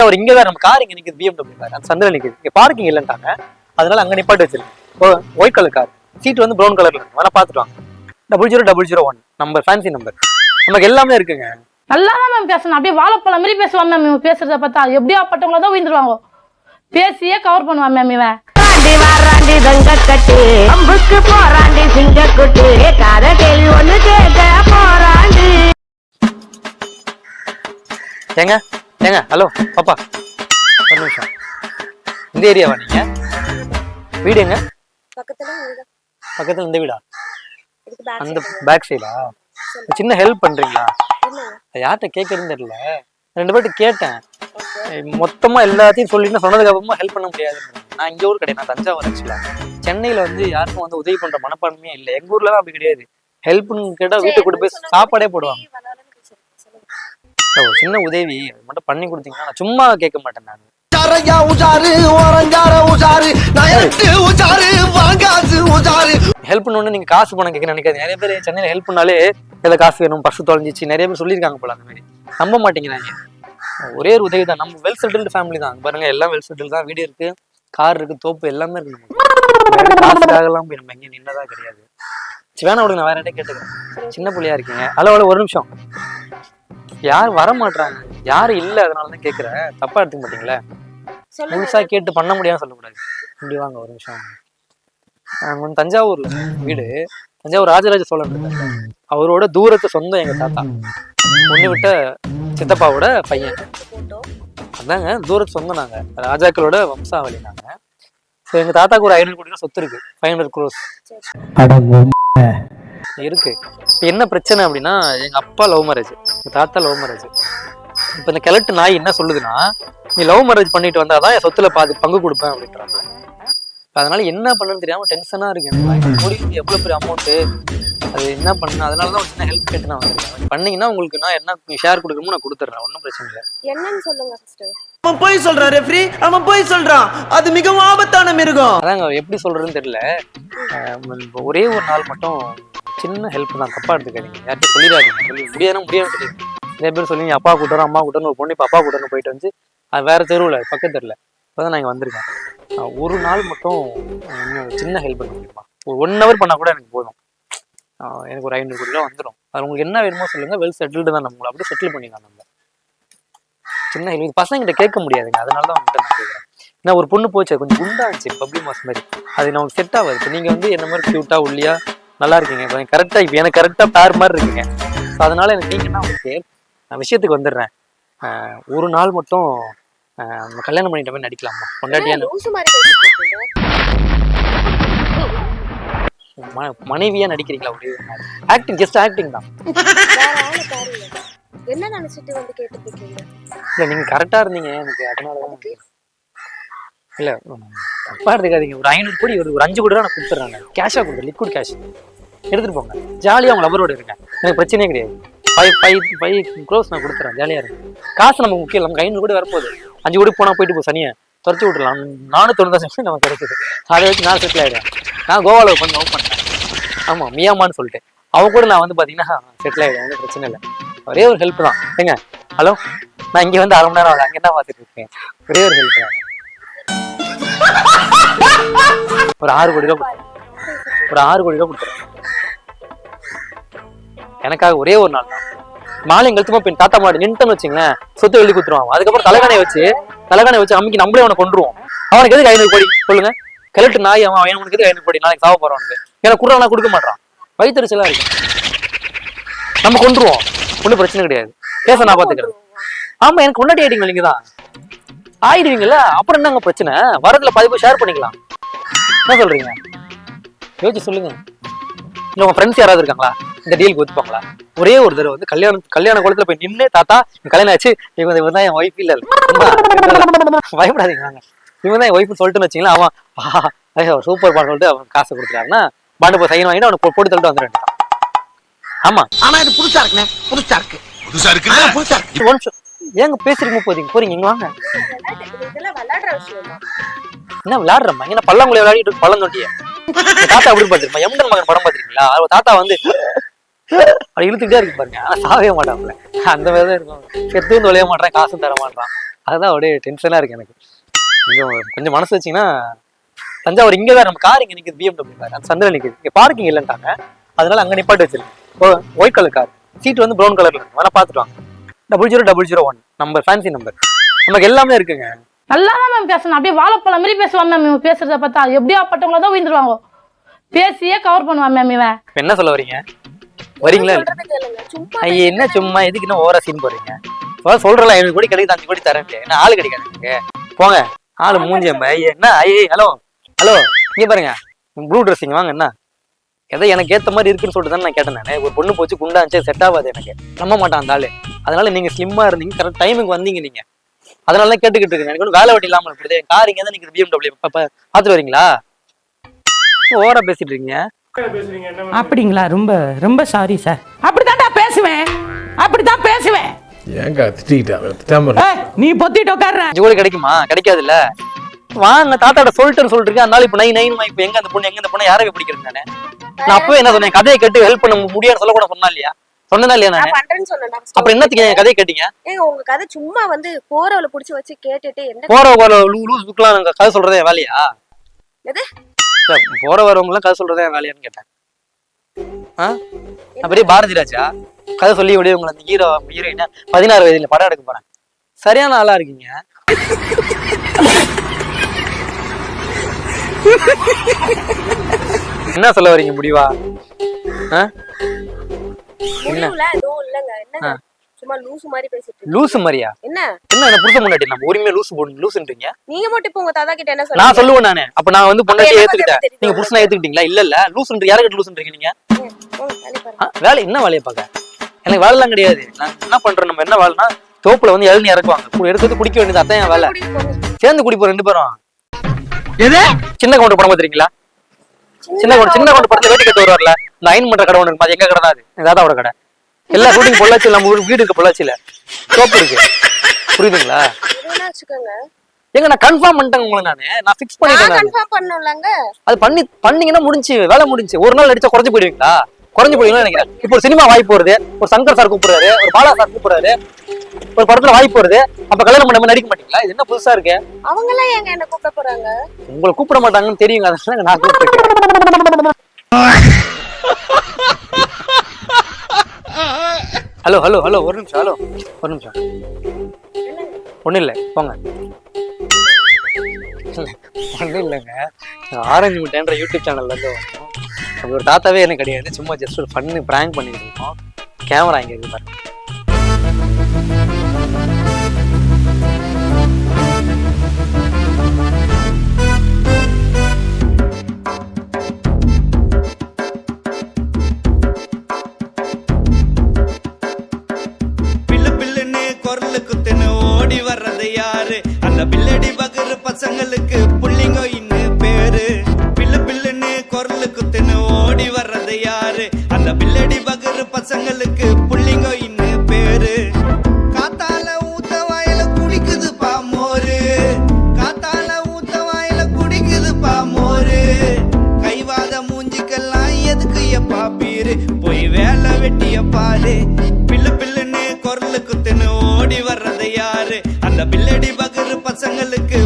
அவர் இங்கதான் நம்ம கார் இங்க நிக்குது, BMW கார் அந்த சந்தில நிக்குது. இங்க பார்க்கிங் இல்லைன்ட்டாங்க, அதனால அங்க நிப்பாட்டி வச்சிருக்கு. ஒயிட் கலர் கார், சீட் வந்து ப்ரௌன் கலர்ல இருக்கு. வேணா பாத்துட்டு வாங்க. 00001 நம்பர், ஃபேன்சி நம்பர். நமக்கு எல்லாமே இருக்குங்க. நல்லா தான் மேம் பேசணும், அப்படியே வாழைப்பழம் மாதிரி பேசுவான் மேம். இவன் பேசுறத பார்த்தா எப்படியா பட்டவங்கள தான் உயிர்ந்துருவாங்க. பேசியே கவர் பண்ணுவான் மேம் இவன். வாராண்டி தங்க கட்டு அம்புக்கு போராண்டி சிங்க குட்டு காத கேள்வி ஒண்ணு கேட்க போராண்டி. ஏங்க ஏங்க, ஹலோ பாப்பா, ஒரு நிமிஷம். இந்த ஏரியாவா நீங்க? வீடு எங்க? பக்கத்துல இந்த வீடா? அந்த பேக் சைடா? சின்ன ஹெல்ப் பண்றீங்களா? யார்கிட்ட கேட்கறதுன்னு தெரியல, 2 பேர்ட்ட கேட்டேன். மொத்தமா எல்லாத்தையும் சொல்லிட்டு சொன்னதுக்கு அப்புறமா ஹெல்ப் பண்ண முடியாது. நான் இங்க ஊர் கிடையாது, நான் தஞ்சாவூர். ஆக்சுவலா சென்னையில வந்து யாருக்கும் வந்து உதவி பண்ற மனப்பான்மையே இல்லை. எங்க ஊர்ல தான் அப்படி கிடையாது. ஹெல்ப்னு கேட்டா வீட்டுக்கு கூட்டு போய் சாப்பாடே போடுவாங்க. சின்ன உதவி மட்டும் பண்ணி கொடுத்தீங்கன்னா நான் சும்மா கேட்க மாட்டேன். நான் ஹெல்ப் பண்ணு, நீங்க காசு பணம் கேட்க நினைக்காது. நிறைய பேர் சென்னையில ஹெல்ப் பண்ணாலே ஏதாவது காசு வேணும், பர்ஸ் தொலைஞ்சிச்சு, நிறைய பேர் சொல்லியிருக்காங்க போல. அந்த மாதிரி நம்ப மாட்டேங்கிறாங்க. ஒரே ஒரு உதவி தான். நம்ம வெல் செட்டில்டு ஃபேமிலி தான் பாருங்க, எல்லாம் வெல் செட்டில் தான். வீடு இருக்கு, கார் இருக்கு, தோப்பு எல்லாமே இருக்கு. காசுக்காகலாம் போய் நம்ம எங்கேயும் நின்னதா கிடையாது. வேணா விடுங்க, நான் வேற இடத்த கேட்டுக்கிறேன். சின்ன பிள்ளையா இருக்கீங்க. ஹலோ ஹலோ, ஒரு நிமிஷம். யாரும் வர மாட்டாங்க, யாரும் இல்லை, அதனாலதான் கேட்குறேன். தப்பா எடுத்துக்க மாட்டீங்களே. முழுசா கேட்டு பண்ண முடியாதுன்னு சொல்லக்கூடாது. இப்படி வாங்க ஒரு நிமிஷம். நாங்கள் வந்து தஞ்சாவூர்ல வீடு, தஞ்சாவூர் ராஜராஜ சோழன் இருக்காங்க, அவரோட தூரத்து சொந்தம் எங்க தாத்தா. ஒண்ணு விட்ட சித்தப்பாவோட பையன். அதாங்க தூரத்து சொந்தம். நாங்க ராஜாக்களோட வம்சாவளி. நாங்க எங்க தாத்தாக்கு ஒரு 500 கோடி சொத்து இருக்கு, 500 crores இருக்கு. இப்ப என்ன பிரச்சனை அப்படின்னா, எங்க அப்பா லவ் மேரேஜ், எங்க தாத்தா லவ் மேரேஜ். இப்ப இந்த கிழட்டு நாய் என்ன சொல்லுதுன்னா, நீ லவ் மேரேஜ் பண்ணிட்டு வந்தாதான் என் சொத்துல பாதி பங்கு கொடுப்பேன் அப்படின்றாங்க. அதனால என்ன பண்ணணும்னு தெரியாம டென்ஷனா இருக்கு. எவ்வளவு பெரிய அமௌண்ட், அது என்ன பண்ண, அதனாலதான் ஒரு சின்ன ஹெல்ப் கேட்டு நான் வந்திருக்கேன். பண்ணீங்கன்னா உங்களுக்கு நான் என்ன ஷேர் கொடுக்கணுமோ நான் கொடுத்துறேன், ஒன்றும் பிரச்சனை இல்லை. என்னன்னு சொல்லுங்க சிஸ்டர். அவன் போய் சொல்றான் ரெஃப்ரி, அவன் போய் சொல்றான். அது மிகவும் ஆபத்தான மிருகம். அதாங்க எப்படி சொல்றதுன்னு தெரியல. ஒரே ஒரு நாள் மட்டும் சின்ன ஹெல்ப் தான், தப்பா எடுத்துக்காதீங்க. யார்கிட்ட சொல்லிடாதீங்க. முடியாது சொல்லிடுங்க. நிறைய பேர் சொல்லி அப்பா கூட்டணும், அம்மா கூட்டணும், ஒரு பொண்ணு இப்போ அப்பா கூட்டணும் போயிட்டு வந்து அது வேற தெருவில் பக்கத்து தெருவில். இப்போதான் நான் இங்கே வந்திருக்கேன். ஒரு நாள் மட்டும் சின்ன ஹெல்ப் பண்ண முடியுமா? ஒரு 1 hour பண்ணா கூட எனக்கு போதும். எனக்கு ஒரு 500 கோடி வந்துடும். அது உங்களுக்கு என்ன வேணுமோ சொல்லுங்க, வெல் செட்டில்டு தான். நம்மளை அப்படியே செட்டில் பண்ணிடலாம். நம்ம சின்ன ஹெல்ப் பசங்கிட்ட கேட்க முடியாதுங்க, அதனால தான் உங்கள்கிட்ட நான் கேட்குறேன். ஏன்னா ஒரு பொண்ணு போச்சு, கொஞ்சம் குண்டாச்சு, பப்ளி மாஸ் மாதிரி, அது நமக்கு செட் ஆகாது. இப்போ நீங்கள் வந்து என்ன மாதிரி க்யூட்டா ஒல்லியா நல்லா இருக்கீங்க, இப்போ கரெக்டாக, இப்போ எனக்கு கரெக்டாக பேர் மாதிரி இருக்குங்க. ஸோ அதனால எனக்கு நீங்கன்னா உங்களுக்கு நான் விஷயத்துக்கு வந்துடுறேன். ஒரு நாள் மட்டும் கல்யாணம் பண்ணிட்ட மாதிரி நடிக்கலாமா? பொண்டாட்டியா மனைவியா நடிக்கிறீங்களா? ஒரே ஆக்டிங், ஜஸ்ட் ஆக்டிங் தான். என்ன நினைச்சிட்டு வந்து கேட்டுட்டு இருக்கீங்க? இல்ல நீங்க கரெக்டா இருந்தீங்க எனக்கு, அதனாலதான். இல்ல தப்பா எடுத்துக்காதீங்க. ஒரு 500 கோடி, ஒரு 5 கோடி நான் கொடுத்துட்றேன். கேஷா கொடுத்துரு, லிக்விட் கேஷ் எடுத்துட்டு போங்க. ஜாலியா உங்க லவரோட இருங்க, எனக்கு பிரச்சனையே கிடையாது. 5 crores நான் கொடுத்துறேன், ஜாலியா இருக்கு. காசு நமக்கு முக்கியம் இல்லை. நமக்கு 500 கோடி வரப்போகுது. 5 கோடி போனா போயிட்டு போ, சனியை துரத்தி விட்டுலாம். 499 நமக்கு கிடைக்குது. அதை வச்சு நான் செட்டில் ஆயிடுறேன். நான் கோவாவில் லவ் பண்ணேன். ஆமா, மியாமான்னு சொல்லிட்டு அவன் கூட நான் வந்து பாத்தீங்கன்னா செட்டில் ஆயிடுவேன், ஒன்றும் பிரச்சனை இல்லை. ஒரே ஒரு ஹெல்ப் தான். ஏங்க ஹலோ, நான் இங்க வந்து 1/2 மணி நேரம் ஆகுது, அங்கே என்ன பார்த்துட்டு இருக்கேன். ஒரே ஒரு ஹெல்ப் தான். ஒரு 6 கோடி ரூபா, ஒரு 6 கோடி ரூபா கொடுத்துறேன். எனக்காக ஒரே ஒரு நாள் தான். மாலை கழுத்துமா போய் தாத்தா மாடு நின்றுன்னு வச்சுங்களேன், சொத்து எழுதி கொடுத்துருவான். அதுக்கப்புறம் தலைகாணை வச்சு அம்மிக்கு நம்மளே அவனை கொண்டுருவோம். அவனுக்கு எதுக்கு 500 கோடி சொல்லுங்க? கிழட்டு நாய் அவன், அவனுக்கு எதுக்கு 500 கோடி? நாளைக்கு சாவ போறவனுக்கு எனக்கு குடுறானா கொடுக்க மாட்டான், வயிற்றுச்சலா இருக்கு. நம்ம கொண்டுருவோம், ஒன்றும் பிரச்சனை கிடையாது. பேச நான் பாத்துக்கிறேன். ஆமா, எனக்கு முன்னாடி ஆயிட்டீங்க, நீங்க தான் ஆயிடுவீங்கல்ல, அப்புறம் என்னங்க பிரச்சனை? வரதுல பாதி போய் ஷேர் பண்ணிக்கலாம். என்ன சொல்றீங்க? யோசிச்சு சொல்லுங்க. இல்ல உங்க ஃப்ரெண்ட்ஸ் யாராவது இருக்காங்களா இந்த டீலுக்கு ஒத்துப்பாங்களா? ஒரே ஒரு தடவை வந்து கல்யாண குளத்துல போய் நின்று, தாத்தா கல்யாணம் ஆச்சு, இவன் தான் என் ஒய்ஃப் இல்ல, பயப்படாதீங்க, இவன் தான் என் ஒய்ஃப்னு சொல்லிட்டுன்னு வச்சிங்களா, அவன் சூப்பர் பான்னு சொல்லிட்டு அவன் காசை கொடுத்துட்டாருன்னா பாண்டு போய் சைன் வாங்கிட்டு அவனுக்கு போட்டு தள்ளிட்டு வந்துட வேண்டியதான். ஆமா, ஆனா இது புதுசா இருக்குண்ணே, புதுசா இருக்கு. ஒரு நிமிஷம், ஏங்க பேசுறீங்க போறீங்க, இங்க வாங்க. என்ன விளையாடுறமா? என்ன பள்ளங்குள்ள விளையாடிட்டு பள்ளம் தொட்டிய தாத்தா அப்படி பாத்துருமா? எம்டன் மகன் படம் பாத்துருக்கீங்களா? தாத்தா வந்து அது இழுத்துக்கிட்டே இருக்கு பாருங்க, ஆனா சாவே மாட்டாங்கல்ல, அந்த மாதிரிதான் இருக்கும். செத்தும் தொலைய மாட்டான், காசும் தர மாட்டான். அதுதான் அப்படியே டென்ஷனா இருக்கு எனக்கு. கொஞ்சம் மனசு வச்சீங்கன்னா தஞ்சாவூர் இங்கே தான் நம்ம கார் இங்கே நிற்குது, BMW கார் அந்த சந்தில நிற்குது. இங்கே பார்க்கிங் இல்லைன்ட்டாங்க, அதனால அங்கே நிப்பாட்டி வச்சிருக்கேன். ஒயிட் கலர் கார், சீட் வந்து ப்ரௌன் கலர்ல இருக்கும். அதெல்லாம் பார்த்துட்டு வாங்க. 00001 நம்பர், ஃபேன்சி நம்பர், நமக்கு எல்லாமே இருக்குங்க. நல்லா தான் மேம் பேசணும், அப்படியே வாழைப்பழம் மாதிரி பேசுவான் மேம். இவன் பேசுறத பார்த்தா எப்படியா பட்டவங்கள தான் உயிர்ந்துருவாங்க. பேசியே கவர் பண்ணுவான் மேம் இவன். என்ன சொல்ல வரீங்க? வரீங்களா? சொல்றதை கேளுங்க. சும்மா ஐயா என்ன சும்மா எதுக்கு இன்னும் ஓவரா சீன் போறீங்க? சொல்றல 7 கோடி கிடைக்குது, 5 கோடி தரேன். என்ன ஆளு கிடைக்காது போங்க. ஆளு மூஞ்சி என்ன? ஐயே ஹலோ ஹலோ, இங்க பாருங்க, ப்ளூ ட்ரெஸ்ஸிங் வாங்க. என்ன எதை எனக்கு ஏத்த மாதிரி இருக்குன்னு சொல்லிட்டு தான் நான் கேட்டேன். நான் ஒரு பொண்ணு போச்சு குண்டாச்சு, செட் ஆகாது எனக்கு, நம்ப மாட்டான் அந்த ஆளு. அதனால நீங்க ஸ்லிம்மா இருந்தீங்க, கரெக்ட் டைமுக்கு வந்தீங்க நீங்க. அதனால தான் கேட்டுக்கிட்டு இருக்கேன். எனக்கு வேலை வெட்டி இல்லாம இருக்குது. கார் இங்க தான் நிக்குது, BMW. பாத்துட்டு வரீங்களா? ஓவரா பேசிட்டு இருக்கீங்க. அப்படிங்களா? ரொம்ப ரொம்ப சாரி சார். அப்படித்தான்டா பேசுவேன், அப்படித்தான் பேசுவேன். ஏங்க திட்டிக்கிட்டா நீ பொத்திட்டு உட்கார்ற. 5 கோடி கிடைக்குமா? கிடைக்காது இல்ல. வாங்க தாத்தாட்ட சொல்லிட்டு இருக்கேன். அதனால இப்ப இப்ப எங்க அந்த பொண்ணு, எங்க இந்த பொண்ணு யாரை பிடிக்கிறது? நான் அப்பவே என்ன சொன்னேன், கதையை கேட்டு ஹெல்ப் பண்ண முடியாதுன்னு சொல்ல கூட சொன்னா இல்லையா? சொன்னா இல்லையா? நான் பண்றேன்னு சொன்னேன். அப்புறம் என்னத்துக்கு என் கதையை கேட்டீங்க? ஏங்க உங்க கதை சும்மா வந்து போறவளை புடிச்சு வச்சு கேட்டுட்டு என்ன போற லூஸ் புக்லாம் கதை சொல்றதே வேலையா? எது? போற வரவங்க எல்லாம் கதை சொல்றதே வேலையான்னு கேட்டேன். நான் பெரிய பாரதி ராஜா கதை சொல்லி விட உங்களை அந்த ஹீரோயினா 16 வயதுல படம் எடுக்க போறேன். சரியான ஆளா இருக்கீங்க. என்ன சொல்ல வரீங்க முடிவா? முடிவுல எதுவும் இல்லங்க. என்ன சும்மா லூசு மாதிரி பேசிட்டு இருக்கீங்க. லூசு மாதிரியா? என்ன என்ன புருஷ முன்னாடி நம்ம உரிமையா லூசுன்றீங்க? நீங்க மட்டும் இப்ப உங்க தாத்தா கிட்ட என்ன நான் சொல்றீங்க? சொல்லுவேன் நானு. அப்ப நான் வந்து பொண்டாட்டி அப்ப ஏத்துக்கிட்டேன், எனக்கு நீங்க புருஷனா ஏத்துக்கிட்டீங்களா? இல்ல இல்ல லூசுன்றீங்க. யாரை கிட்ட லூசுன்றீங்க நீங்க? போங்க, வேலைய பாருங்க. வேலை என்ன வேலையை பார்க்க? எனக்கு வேலை எல்லாம் கிடையாது. நான் என்ன பண்றேன், நம்ம என்ன வேலைனா தோப்புல வந்து இளநீ இறக்குவாங்க, எடுத்து குடிக்க வேண்டியது. அதான் என் வேலை. கூட்டிட்டு போங்க. சேர்ந்து குடிப்போம் 2 பேரும். எது? சின்ன கவுண்டர் படம் பாத்துறீங்களா? சின்ன கவுண்டர் படத்துல வேட்டி கட்டு வருவார்ல, இந்த அயன் பண்ற கடை ஒண்ணு இருக்கு. அது எங்க கடை தான்? அது எங்க தாத்தாவோட கடை. எல்லா ஷூட்டிங் பொள்ளாச்சி, நம்ம வீடு இருக்கு பொள்ளாச்சியில, தோப்பு இருக்கு. புரியுதுங்களா? எதுனா வச்சுக்கோங்க. எங்க நான் கன்ஃபார்ம் பண்ணிட்டேன் உங்களை. நான் ஃபிக்ஸ் நான் பண்ணிட்டேன். கன்ஃபார்ம் பண்ணனும்லங்க. அது பண்ணீங்கன்னா முடிஞ்சு வேலை முடிஞ்சு. ஒரு நாள் நடிச்சா குறைஞ்சு போயிடுவீங்களா? குறைஞ்சு போயிடுவீங்கன்னு நினைக்கிறேன். இப்போ ஒரு சினிமா வாய்ப்பு வருது, ஒரு சங்கர் சார் கூப்பிடுறாரு, ஒரு பாலா சார் கூப்பிடுறாரு, ஒரு படத்துல வாய்ப்பு வருது. அப்ப கல்யாணம் பண்ண நடிக்க மாட்டீங்களா? இது என்ன புதுசா இருக்கு? அவங்க எல்லாம் ஏங்க என்ன கூப்பிட போறாங்க? உங்களை கூப்பிட மாட்டாங்கன்னு தெரியுங்க, அதனால நான் கூப்பிட்டேன். ஹலோ ஹலோ ஹலோ, ஒரு நிமிஷம். ஹலோ ஒரு நிமிஷம். ஒண்ணும் இல்லை, போங்க. ஒன்றும் இல்லைங்க, ஆரஞ்சு மிட்டாய்ன்ற யூடியூப் சேனல்ல இருந்து வந்தோம். அப்படி ஒரு தாத்தாவே எனக்கு கிடையாது, சும்மா ஜஸ்ட் ஒரு ஃபன்னு பிராங்க் பண்ணிட்டு இருக்கோம். கேமரா இங்கே இருக்கு பாருங்க. குரலு குத்துன்னு ஓடி வர்றது யாரு? அந்த பில்லடி பகரு பசங்களுக்கு புள்ளிங்கோ இன்னும் பேரு. பில்லு பில்லுன்னு குரலு குத்துன்னு ஓடி வர்றது யாரு? அந்த பில்லடி பகரு பசங்களுக்கு புள்ளிங்கோ இன்னும் பேரு. காத்தால ஊத்த வாயில குடிக்குது பாமோரு, காத்தால ஊத்த வாயில குடிக்குது பாமோரு. கைவாத மூஞ்சிக்கெல்லாம் எதுக்கு எப்பா பீரு? போய் வேலை வெட்டிய பாரு. பில்லு பில்லுன்னு குரலு குத்துன்னு ஓடி வர்றது யாரு? அந்த பில்லடி பகரு பசங்களுக்கு